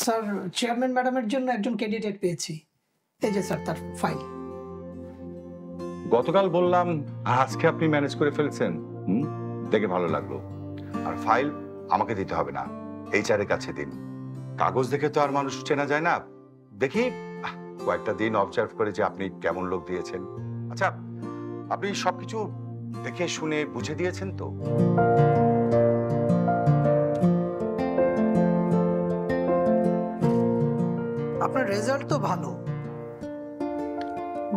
Sir chairman ম্যাডামের জন্য একজন ক্যান্ডিডেট পেয়েছি। এই যে স্যার তার ফাইল। গতকাল বললাম আজকে আপনি ম্যানেজ করে ফেলছেন। দেখে ভালো লাগলো। আর ফাইল আমাকে দিতে হবে না, এইচআরের কাছে দিন। কাগজ দেখে তো আর মানুষ চেনা যায় না। দেখি কয়েকটা দিন অবজার্ভ করে যে আপনি কেমন লোক দিয়েছেন। আচ্ছা, আপনি সবকিছু দেখে শুনে বুঝে দিয়েছেন তো? আপনার রেজাল্ট তো ভালো,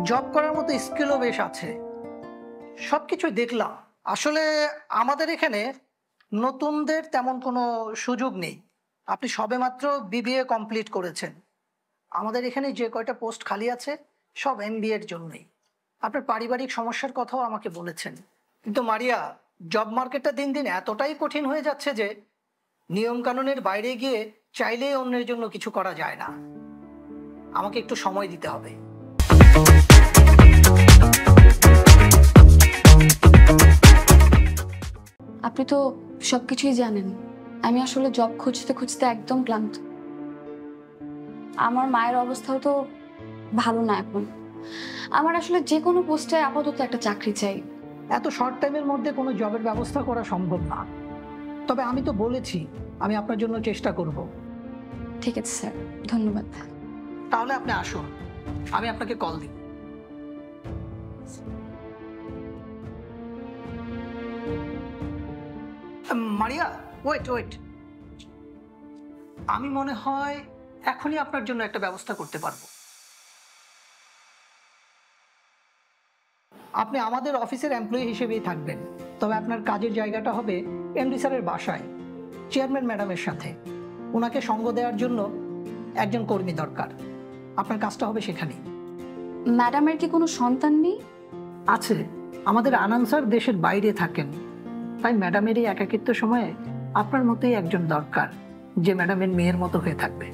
জব করার মতো স্কিলও বেশ আছে, সবকিছু দেখলাম। আসলে আমাদের এখানে নতুনদের তেমন কোনো সুযোগ নেই। আপনি সবেমাত্র বিবিএ কমপ্লিট করেছেন। আমাদের এখানে যে কয়টা পোস্ট খালি আছে সব এমবিএ এর জন্যই। আপনার পারিবারিক সমস্যার কথাও আমাকে বলেছেন। কিন্তু মারিয়া, জব মার্কেটটা দিন দিন এতটাই কঠিন হয়ে যাচ্ছে যে নিয়মকানুনের বাইরে গিয়ে চাইলেই অন্যের জন্য কিছু করা যায় না। আমাকে একটু সময় দিতে হবে। আপনি তো সবকিছুই জানেন। আমি আসলে জব খুঁজতে খুঁজতে একদম ক্লান্ত। আমার মায়ের অবস্থাও তো ভালো না এখন। আমার আসলে যে কোনো পোস্টে আপাতত একটা চাকরি চাই। এত শর্ট টাইমের মধ্যে কোনো জবের ব্যবস্থা করা সম্ভব না, তবে আমি তো বলেছি আমি আপনার জন্য চেষ্টা করব। ঠিক আছে স্যার, ধন্যবাদ। তাহলে আপনি আসুন, আমি আপনাকে কল দিই। মারিয়া, ওয়েট, আমি মনে হয় এখনই আপনার জন্য একটা ব্যবস্থা করতে পারবো। আপনি আমাদের অফিসের এমপ্লয়ি হিসেবেই থাকবেন, তবে আপনার কাজের জায়গাটা হবে এমডি স্যারের বাসায়, চেয়ারম্যান ম্যাডামের সাথে। ওনাকে সঙ্গ দেওয়ার জন্য একজন কর্মী দরকার। আপনার কাজটা হবে সেখানেই। ম্যাডামের কি কোনো সন্তান নেই? আছে, আমাদের আনান স্যার দেশের বাইরে থাকেন, তাই ম্যাডামের এই একাকিত্ব সময়ে আপনার মতোই একজন দরকার, যে ম্যাডামের মেয়ের মতো হয়ে থাকবে।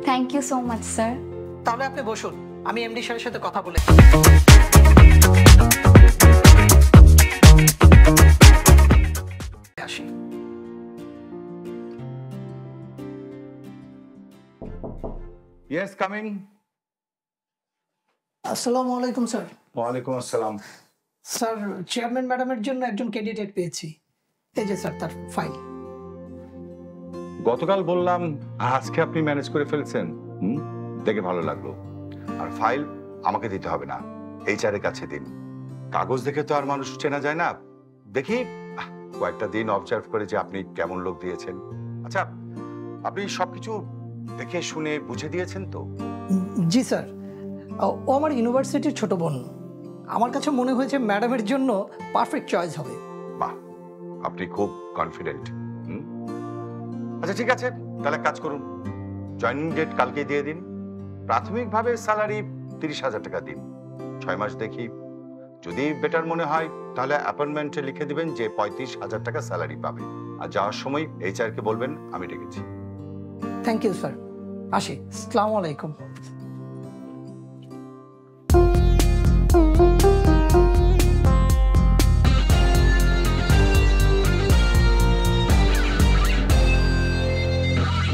Thank you so much sir. তাহলে আপনি বসুন, আমি এমডি স্যারের সাথে কথা বলে আসি। Yes, coming. আসসালামু আলাইকুম স্যার। ওয়ালাইকুম আসসালাম। স্যার চেয়ারম্যান ম্যাডামের জন্য একজন ক্যান্ডিডেট পেয়েছি। এই যে স্যার তার ফাইল। গতকাল বললাম আজকে আপনি ম্যানেজ করে ফেলছেন। দেখে ভালো লাগলো। আর ফাইল আমাকে দিতে হবে না, এইচআরের কাছে দিন। কাগজ দেখে তো আর মানুষ চেনা যায় না। দেখি কয়েকটা দিন অবজার্ভ করে যে আপনি কেমন লোক দিয়েছেন। আচ্ছা, আপনি সবকিছু দেখে শুনে বুঝে দিয়েছেন তো? জি স্যার, ও আমার ইউনিভার্সিটির ছোট বোন। আমার কাছে মনে হয়েছে ম্যাডামের জন্য পারফেক্ট চয়েস হবে। বাহ, আপনি খুব কনফিডেন্ট। আচ্ছা ঠিক আছে, তাহলে কাজ করুন। জয়েনিং ডেট কালকে দিয়ে দিন। প্রাথমিকভাবে স্যালারি 30,000 টাকা দিন। 6 মাস দেখি, যদি বেটার মনে হয় তাহলে অ্যাপয়েন্টমেন্টে লিখে দিবেন যে 35,000 টাকা স্যালারি পাবে। আর যাওয়ার সময় এইচআর কে বলবেন আমি ডেকেছি। থ্যাংক ইউ স্যার, আসি। আসসালামু আলাইকুম।